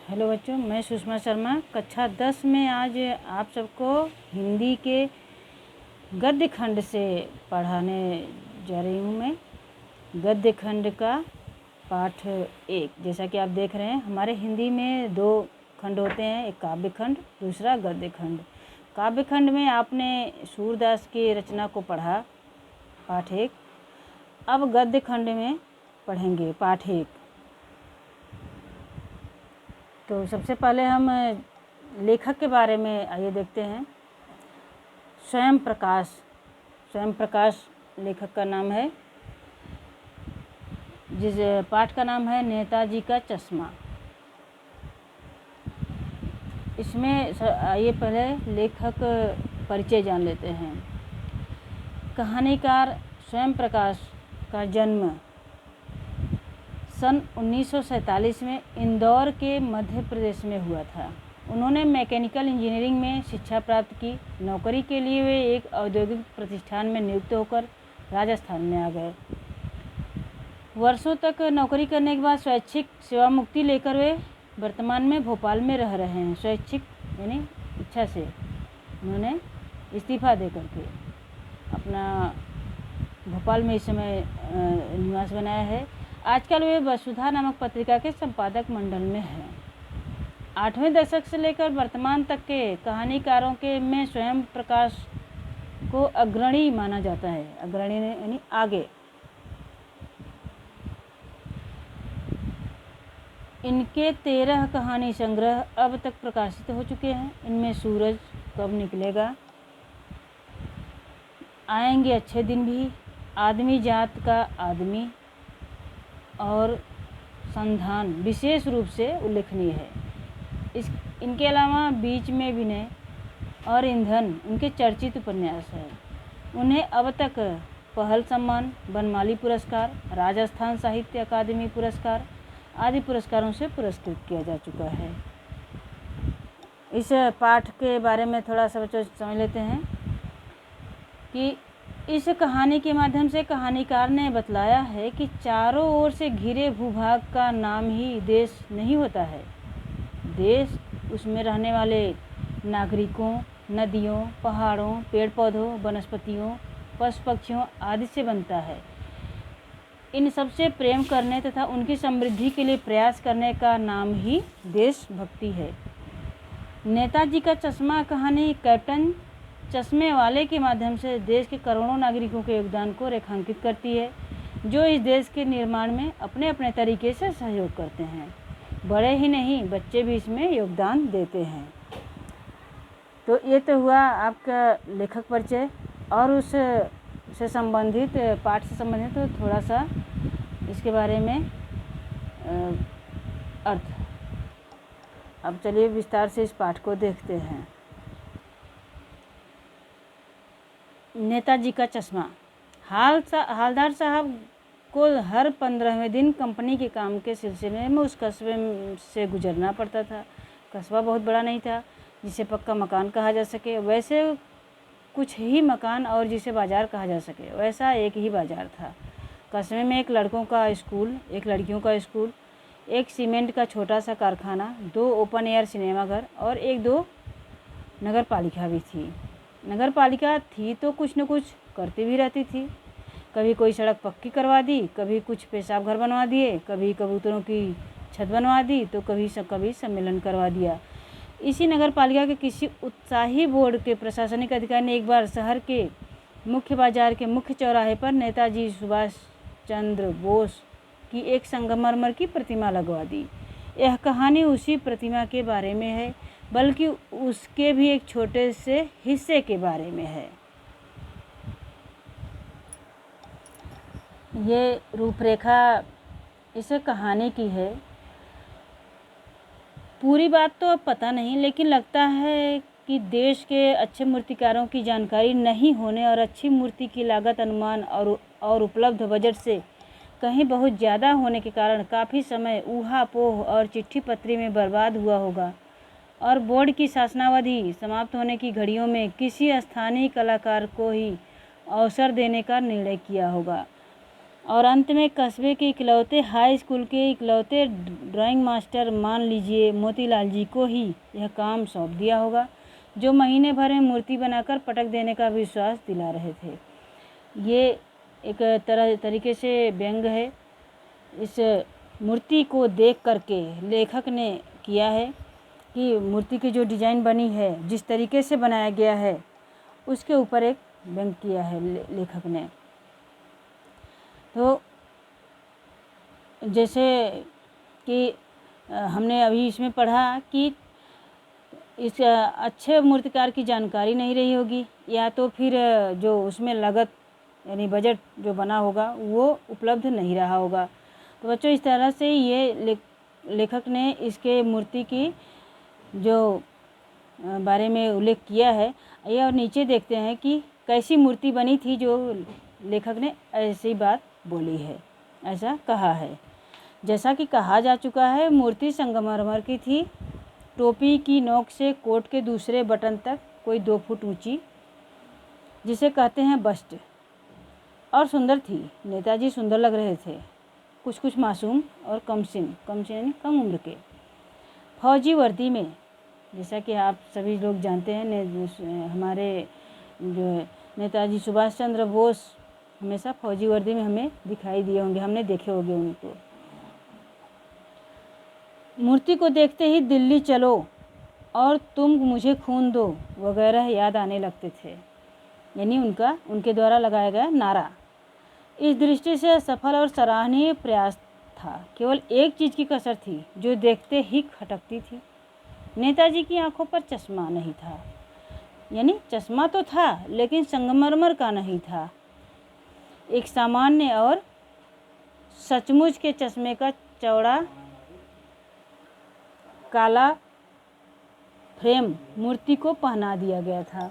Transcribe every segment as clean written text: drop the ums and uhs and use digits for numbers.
Hello बच्चों, मैं सुषमा शर्मा कक्षा 10 में आज आप सबको हिंदी के गद्य खंड से पढ़ाने जा रही हूँ। मैं गद्य खंड का पाठ 1। जैसा कि आप देख रहे हैं, हमारे हिंदी में 2 खंड होते हैं, एक काव्य खंड, दूसरा गद्य खंड। काव्य खंड में आपने सूरदास की रचना को पढ़ा, पाठ 1। अब गद्य खंड में पढ़ेंगे पाठ 1। तो सबसे पहले हम लेखक के बारे में आइए देखते हैं। स्वयं प्रकाश लेखक का नाम है, जिस पाठ का नाम है नेताजी का चश्मा। इसमें आइए पहले लेखक परिचय जान लेते हैं। कहानीकार स्वयं प्रकाश का जन्म सन 1947 में इंदौर के मध्य प्रदेश में हुआ था। उन्होंने मैकेनिकल इंजीनियरिंग में शिक्षा प्राप्त की। नौकरी के लिए वे एक औद्योगिक प्रतिष्ठान में नियुक्त होकर राजस्थान में आ गए। वर्षों तक नौकरी करने के बाद स्वैच्छिक सेवामुक्ति लेकर वे वर्तमान में भोपाल में रह रहे हैं। स्वैच्छिक यानी इच्छा से उन्होंने इस्तीफा दे करके अपना भोपाल में इस समय निवास बनाया है। आजकल वे वसुधा नामक पत्रिका के संपादक मंडल में हैं। 8वें दशक से लेकर वर्तमान तक के कहानीकारों के में स्वयं प्रकाश को अग्रणी माना जाता है। अग्रणी यानी आगे। इनके 13 कहानी संग्रह अब तक प्रकाशित हो चुके हैं। इनमें सूरज कब निकलेगा, आएंगे अच्छे दिन भी, आदमी जात का आदमी और संधान विशेष रूप से उल्लेखनीय है। इनके अलावा बीच में विनय और ईंधन उनके चर्चित उपन्यास हैं। उन्हें अब तक पहल सम्मान, बनमाली पुरस्कार, राजस्थान साहित्य अकादमी पुरस्कार आदि पुरस्कारों से पुरस्कृत किया जा चुका है। इस पाठ के बारे में थोड़ा सा बच्चों समझ लेते हैं कि इस कहानी के माध्यम से कहानीकार ने बतलाया है कि चारों ओर से घिरे भूभाग का नाम ही देश नहीं होता है। देश उसमें रहने वाले नागरिकों, नदियों, पहाड़ों, पेड़ पौधों, वनस्पतियों, पशु पक्षियों आदि से बनता है। इन सबसे प्रेम करने तथा उनकी समृद्धि के लिए प्रयास करने का नाम ही देशभक्ति है। नेताजी का चश्मा कहानी कैप्टन चश्मे वाले के माध्यम से देश के करोड़ों नागरिकों के योगदान को रेखांकित करती है, जो इस देश के निर्माण में अपने अपने तरीके से सहयोग करते हैं। बड़े ही नहीं, बच्चे भी इसमें योगदान देते हैं। तो ये तो हुआ आपका लेखक परिचय और उस से संबंधित पाठ से संबंधित तो थोड़ा सा इसके बारे में अर्थ। अब चलिए विस्तार से इस पाठ को देखते हैं। नेताजी का चश्मा। हालदार साहब को हर 15वें दिन कंपनी के काम के सिलसिले में उस कस्बे से गुजरना पड़ता था। कस्बा बहुत बड़ा नहीं था जिसे पक्का मकान कहा जा सके, वैसे कुछ ही मकान, और जिसे बाज़ार कहा जा सके वैसा एक ही बाज़ार था। कस्बे में एक लड़कों का स्कूल, एक लड़कियों का स्कूल, एक सीमेंट का छोटा सा कारखाना, 2 ओपन एयर सिनेमाघर और 1-2 नगर पालिका भी थी। नगर पालिका थी तो कुछ न कुछ करती भी रहती थी। कभी कोई सड़क पक्की करवा दी, कभी कुछ पेशाब घर बनवा दिए, कभी कबूतरों की छत बनवा दी, तो कभी सम्मेलन करवा दिया। इसी नगर पालिका के किसी उत्साही बोर्ड के प्रशासनिक अधिकारी ने एक बार शहर के मुख्य बाजार के मुख्य चौराहे पर नेताजी सुभाष चंद्र बोस की एक संगमरमर की प्रतिमा लगवा दी। यह कहानी उसी प्रतिमा के बारे में है, बल्कि उसके भी एक छोटे से हिस्से के बारे में है। ये रूपरेखा इस कहानी की है। पूरी बात तो अब पता नहीं, लेकिन लगता है कि देश के अच्छे मूर्तिकारों की जानकारी नहीं होने और अच्छी मूर्ति की लागत अनुमान और उपलब्ध बजट से कहीं बहुत ज़्यादा होने के कारण काफ़ी समय ऊहापोह और चिट्ठी पत्री में बर्बाद हुआ होगा, और बोर्ड की शासनावधि समाप्त होने की घड़ियों में किसी स्थानीय कलाकार को ही अवसर देने का निर्णय किया होगा। और अंत में कस्बे के इकलौते हाई स्कूल के इकलौते ड्राइंग मास्टर मान लीजिए मोतीलाल जी को ही यह काम सौंप दिया होगा, जो महीने भर में मूर्ति बनाकर पटक देने का विश्वास दिला रहे थे। ये एक तरीके से व्यंग है। इस मूर्ति को देख करके लेखक ने किया है कि मूर्ति की जो डिज़ाइन बनी है, जिस तरीके से बनाया गया है, उसके ऊपर एक व्यंग किया है लेखक ने। तो जैसे कि हमने अभी इसमें पढ़ा कि इस अच्छे मूर्तिकार की जानकारी नहीं रही होगी, या तो फिर जो उसमें लागत यानी बजट जो बना होगा वो उपलब्ध नहीं रहा होगा। तो बच्चों, इस तरह से ये लेखक ने इसके मूर्ति की जो बारे में उल्लेख किया है। ये और नीचे देखते हैं कि कैसी मूर्ति बनी थी जो लेखक ने ऐसी बात बोली है, ऐसा कहा है। जैसा कि कहा जा चुका है, मूर्ति संगमरमर की थी, टोपी की नोक से कोट के दूसरे बटन तक कोई 2 फुट ऊंची, जिसे कहते हैं बस्ट, और सुंदर थी। नेताजी सुंदर लग रहे थे, कुछ मासूम और कम उम्र के। फौजी वर्दी में, जैसा कि आप सभी लोग जानते हैं, हमारे जो नेताजी सुभाष चंद्र बोस हमेशा फौजी वर्दी में हमें दिखाई दिए होंगे, हमने देखे होंगे उनको। मूर्ति को देखते ही दिल्ली चलो और तुम मुझे खून दो वगैरह याद आने लगते थे, यानी उनके द्वारा लगाया गया नारा। इस दृष्टि से सफल और सराहनीय प्रयास था। केवल एक चीज़ की कसर थी जो देखते ही खटकती थी। नेताजी की आंखों पर चश्मा नहीं था, यानी चश्मा तो था लेकिन संगमरमर का नहीं था। एक सामान्य और सचमुच के चश्मे का चौड़ा काला फ्रेम मूर्ति को पहना दिया गया था।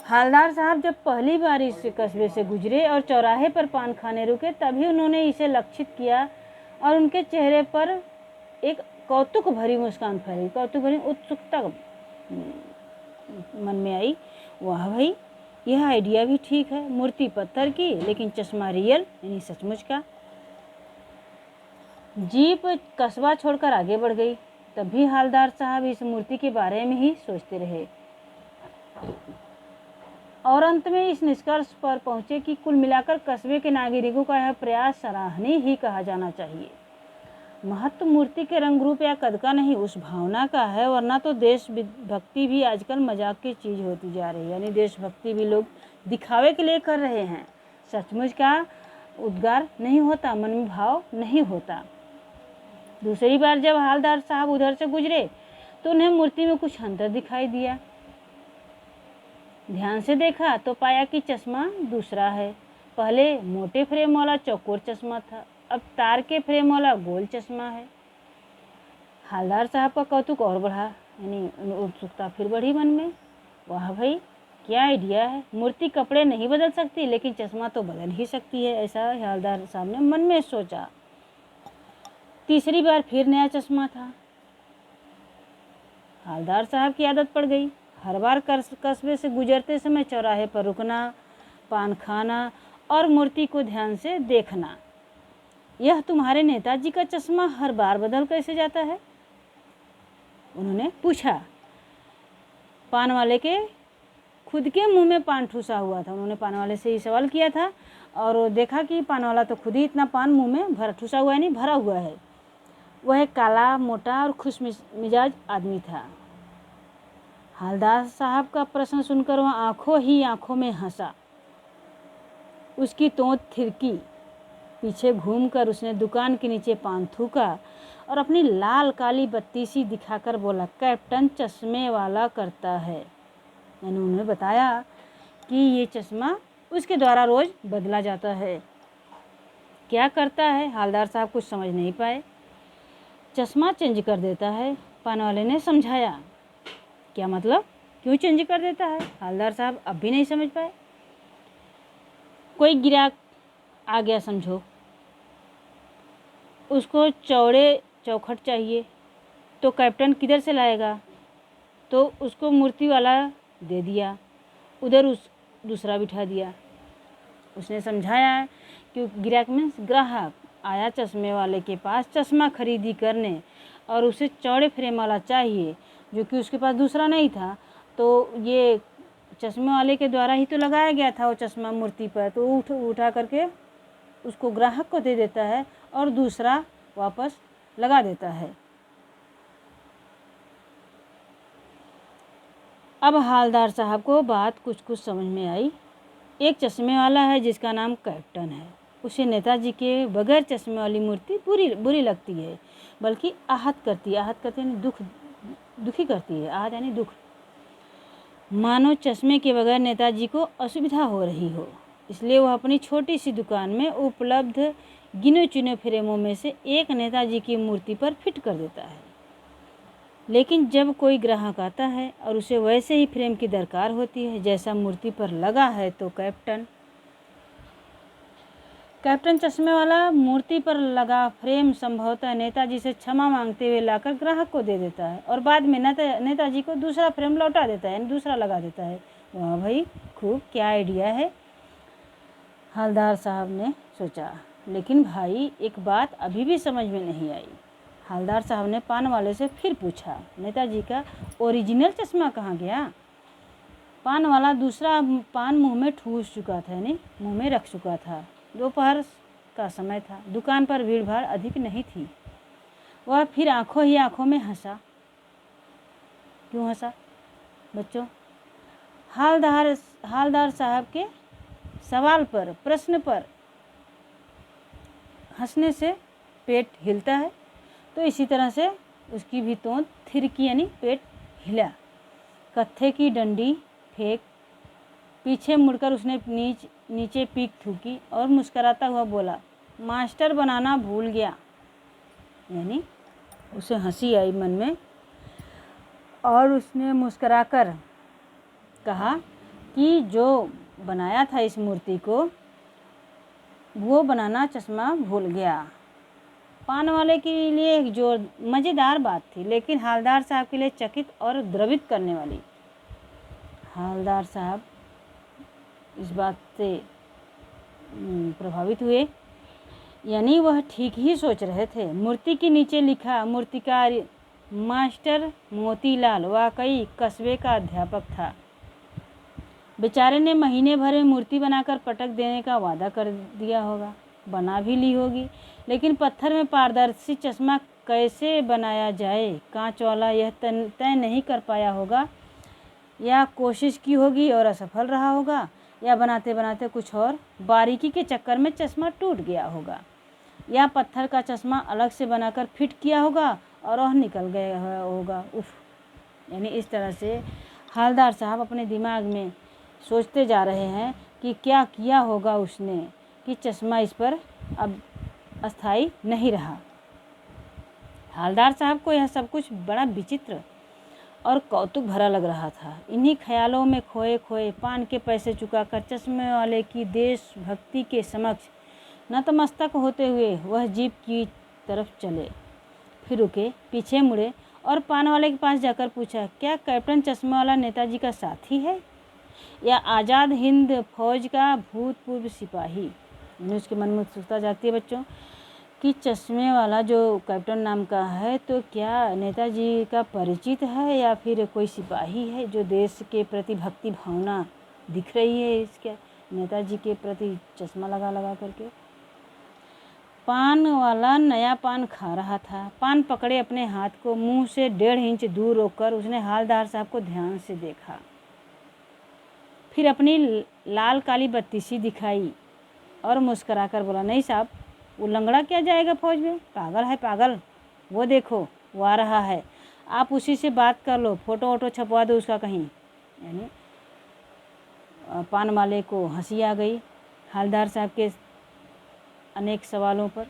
हालदार साहब जब पहली बार इस कस्बे से गुजरे और चौराहे पर पान खाने रुके, तभी उन्होंने इसे लक्षित किया और उनके चेहरे पर एक कौतुक भरी मुस्कान फैली, कौतुक भरी उत्सुकता मन में आई। वाह भाई, यह आइडिया भी ठीक है। मूर्ति पत्थर की लेकिन चश्मा रियल, यानी सचमुच का। जीप कस्बा छोड़कर आगे बढ़ गई। तभी हालदार साहब इस मूर्ति के बारे में ही सोचते रहे और अंत में इस निष्कर्ष पर पहुंचे कि कुल मिलाकर कस्बे के नागरिकों का यह प्रयास सराहनीय ही कहा जाना चाहिए। महत्व मूर्ति के रंग रूप या कद का नहीं, उस भावना का है, वरना तो देशभक्ति भी आजकल मजाक की चीज़ होती जा रही है। यानी देशभक्ति भी लोग दिखावे के लिए कर रहे हैं, सचमुच का उद्गार नहीं होता, मन में भाव नहीं होता। दूसरी बार जब हालदार साहब उधर से गुजरे तो उन्हें मूर्ति में कुछ अंतर दिखाई दिया। ध्यान से देखा तो पाया कि चश्मा दूसरा है। पहले मोटे फ्रेम वाला चौकोर चश्मा था, अब तार के फ्रेम वाला गोल चश्मा है। हालदार साहब का कौतुक और बढ़ा, यानी उत्सुकता फिर बढ़ी मन में। वाह भाई, क्या आइडिया है। मूर्ति कपड़े नहीं बदल सकती लेकिन चश्मा तो बदल ही सकती है, ऐसा हालदार साहब ने मन में सोचा। तीसरी बार फिर नया चश्मा था। हालदार साहब की आदत पड़ गई, हर बार कस्बे से गुजरते समय चौराहे पर रुकना, पान खाना और मूर्ति को ध्यान से देखना। यह तुम्हारे नेताजी का चश्मा हर बार बदल कैसे जाता है? उन्होंने पूछा। पान वाले के खुद के मुंह में पान ठूसा हुआ था। उन्होंने पान वाले से ही सवाल किया था और देखा कि पान वाला तो खुद ही इतना पान मुंह में ठूसा हुआ है, नहीं भरा हुआ है। वह एक काला, मोटा और खुश मिजाज आदमी था। हालदार साहब का प्रश्न सुनकर वह आंखों ही आंखों में हंसा। उसकी तोंत थिरकी। पीछे घूमकर उसने दुकान के नीचे पान थूका और अपनी लाल काली बत्ती सी दिखाकर बोला, कैप्टन चश्मे वाला करता है। यानी उन्होंने बताया कि ये चश्मा उसके द्वारा रोज बदला जाता है। क्या करता है? हालदार साहब कुछ समझ नहीं पाए। चश्मा चेंज कर देता है, पान वाले ने समझाया। क्या मतलब? क्यों चेंज कर देता है? हालदार साहब अब भी नहीं समझ पाए। कोई गिराक आ गया समझो, उसको चौड़े चौखट चाहिए तो कैप्टन किधर से लाएगा? तो उसको मूर्ति वाला दे दिया, उधर दूसरा बिठा दिया। उसने समझाया कि गिराक मीन्स ग्राहक आया चश्मे वाले के पास चश्मा खरीदी करने और उसे चौड़े फ्रेम वाला चाहिए, जो कि उसके पास दूसरा नहीं था। तो ये चश्मे वाले के द्वारा ही तो लगाया गया था वो चश्मा मूर्ति पर, तो उठा करके उसको ग्राहक को दे देता है और दूसरा वापस लगा देता है। अब हालदार साहब को बात कुछ कुछ समझ में आई। एक चश्मे वाला है जिसका नाम कैप्टन है, उसे नेताजी के बगैर चश्मे वाली मूर्ति बुरी लगती है, बल्कि आहत करती है। आहत करती यानी दुखी करती है। आहत यानी दुख, मानो चश्मे के बगैर नेताजी को असुविधा हो रही हो। इसलिए वह अपनी छोटी सी दुकान में उपलब्ध गिने चुने फ्रेमों में से एक नेताजी की मूर्ति पर फिट कर देता है। लेकिन जब कोई ग्राहक आता है और उसे वैसे ही फ्रेम की दरकार होती है जैसा मूर्ति पर लगा है, तो कैप्टन चश्मे वाला मूर्ति पर लगा फ्रेम संभवतः नेताजी से क्षमा मांगते हुए लाकर ग्राहक को दे देता है और बाद में नेताजी को दूसरा फ्रेम लौटा देता है, यानी दूसरा लगा देता है। वाह भाई, खूब, क्या आइडिया है, हालदार साहब ने सोचा। लेकिन भाई, एक बात अभी भी समझ में नहीं आई। हालदार साहब ने पान वाले से फिर पूछा, नेताजी का ओरिजिनल चश्मा कहाँ गया? पान वाला दूसरा पान मुंह में ठूस चुका था, यानी मुंह में रख चुका था। दोपहर का समय था, दुकान पर भीड़ भाड़ अधिक नहीं थी। वह फिर आंखों ही आंखों में हंसा। क्यों हंसा बच्चों? हालदार साहब के सवाल पर, प्रश्न पर हंसने से पेट हिलता है, तो इसी तरह से उसकी भी तोंद थिरकी, यानी पेट हिला। कत्थे की डंडी फेंक पीछे मुड़कर उसने नीचे पीक थूकी और मुस्कराता हुआ बोला, मास्टर बनाना भूल गया। यानी उसे हंसी आई मन में और उसने मुस्कराकर कहा कि जो बनाया था इस मूर्ति को, वो बनाना चश्मा भूल गया। पान वाले के लिए एक जो मज़ेदार बात थी, लेकिन हालदार साहब के लिए चकित और द्रवित करने वाली। हालदार साहब इस बात से प्रभावित हुए, यानी वह ठीक ही सोच रहे थे। मूर्ति के नीचे लिखा मूर्तिकार मास्टर मोतीलाल वाकई कस्बे का अध्यापक था। बेचारे ने महीने भर में मूर्ति बनाकर पटक देने का वादा कर दिया होगा, बना भी ली होगी, लेकिन पत्थर में पारदर्शी चश्मा कैसे बनाया जाए, कांच वाला, यह तय नहीं कर पाया होगा, या कोशिश की होगी और असफल रहा होगा, या बनाते बनाते कुछ और बारीकी के चक्कर में चश्मा टूट गया होगा, या पत्थर का चश्मा अलग से बनाकर फिट किया होगा और वह निकल गया होगा। उफ! यानी इस तरह से हालदार साहब अपने दिमाग में सोचते जा रहे हैं कि क्या किया होगा उसने कि चश्मा इस पर अब अस्थाई नहीं रहा। हालदार साहब को यह सब कुछ बड़ा विचित्र और कौतुक भरा लग रहा था। इन्हीं ख्यालों में खोए खोए पान के पैसे चुकाकर चश्मे वाले की देशभक्ति के समक्ष नतमस्तक होते हुए वह जीप की तरफ चले। फिर रुके, पीछे मुड़े और पान वाले के पास जाकर पूछा, क्या कैप्टन चश्मे वाला नेताजी का साथी है या आज़ाद हिंद फौज का भूतपूर्व सिपाही? उसके मन में उत्सुकता जाती है बच्चों कि चश्मे वाला जो कैप्टन नाम का है, तो क्या नेताजी का परिचित है या फिर कोई सिपाही है जो देश के प्रति भक्ति भावना दिख रही है इसके नेताजी के प्रति चश्मा लगा लगा करके। पान वाला नया पान खा रहा था। पान पकड़े अपने हाथ को मुंह से 1.5 इंच दूर रोककर उसने हालदार साहब को ध्यान से देखा, फिर अपनी लाल काली बत्तीसी दिखाई और मुस्कराकर बोला, नहीं साहब, वो लंगड़ा क्या जाएगा फौज में, पागल है पागल, वो देखो वो आ रहा है, आप उसी से बात कर लो, फ़ोटो वोटो छपवा दो उसका कहीं। यानी पान वाले को हंसी आ गई हालदार साहब के अनेक सवालों पर।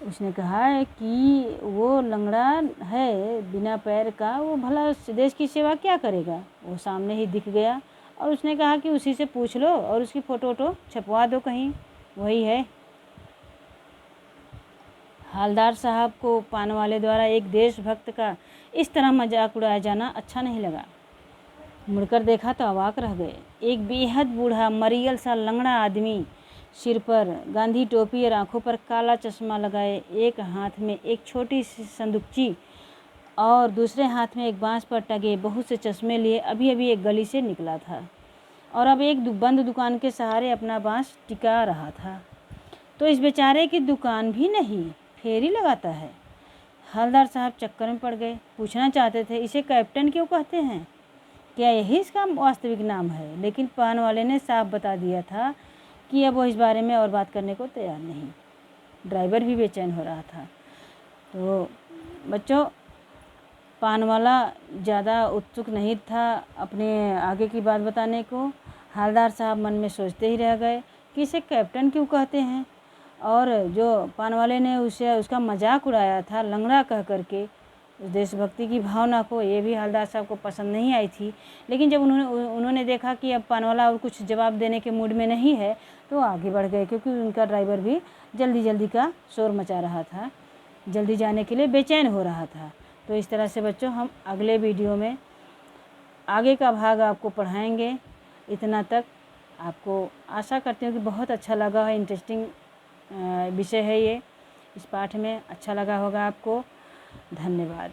उसने कहा है कि वो लंगड़ा है बिना पैर का, वो भला देश की सेवा क्या करेगा, वो सामने ही दिख गया और उसने कहा कि उसी से पूछ लो और उसकी फ़ोटो वोटो छपवा दो कहीं, वही है। हालदार साहब को पान वाले द्वारा एक देशभक्त का इस तरह मजाक उड़ाया जाना अच्छा नहीं लगा। मुड़कर देखा तो अवाक रह गए। एक बेहद बूढ़ा मरियल सा लंगड़ा आदमी, सिर पर गांधी टोपी और आंखों पर काला चश्मा लगाए, एक हाथ में एक छोटी सी संदूकची और दूसरे हाथ में एक बांस पर टंगे बहुत से चश्मे लिए अभी अभी एक गली से निकला था और अब एक बंद दुकान के सहारे अपना बांस टिका रहा था। तो इस बेचारे की दुकान भी नहीं, फेरी लगाता है। हवलदार साहब चक्कर में पड़ गए। पूछना चाहते थे, इसे कैप्टन क्यों कहते हैं? क्या यही इसका वास्तविक नाम है? लेकिन पान वाले ने साफ बता दिया था कि अब वो इस बारे में और बात करने को तैयार नहीं। ड्राइवर भी बेचैन हो रहा था। तो बच्चों, पान वाला ज़्यादा उत्सुक नहीं था अपने आगे की बात बताने को। हवलदार साहब मन में सोचते ही रह गए कि इसे कैप्टन क्यों कहते हैं, और जो पान वाले ने उसका मजाक उड़ाया था लंगड़ा कह करके, उस देशभक्ति की भावना को, ये भी हवलदार साहब को पसंद नहीं आई थी। लेकिन जब उन्होंने देखा कि अब पान वाला और कुछ जवाब देने के मूड में नहीं है तो आगे बढ़ गए, क्योंकि उनका ड्राइवर भी जल्दी का शोर मचा रहा था, जल्दी जाने के लिए बेचैन हो रहा था। तो इस तरह से बच्चों, हम अगले वीडियो में आगे का भाग आपको पढ़ाएंगे। इतना तक आपको आशा करती हूँ कि बहुत अच्छा लगा है, इंटरेस्टिंग विषय है ये। इस पाठ में अच्छा लगा होगा आपको। धन्यवाद।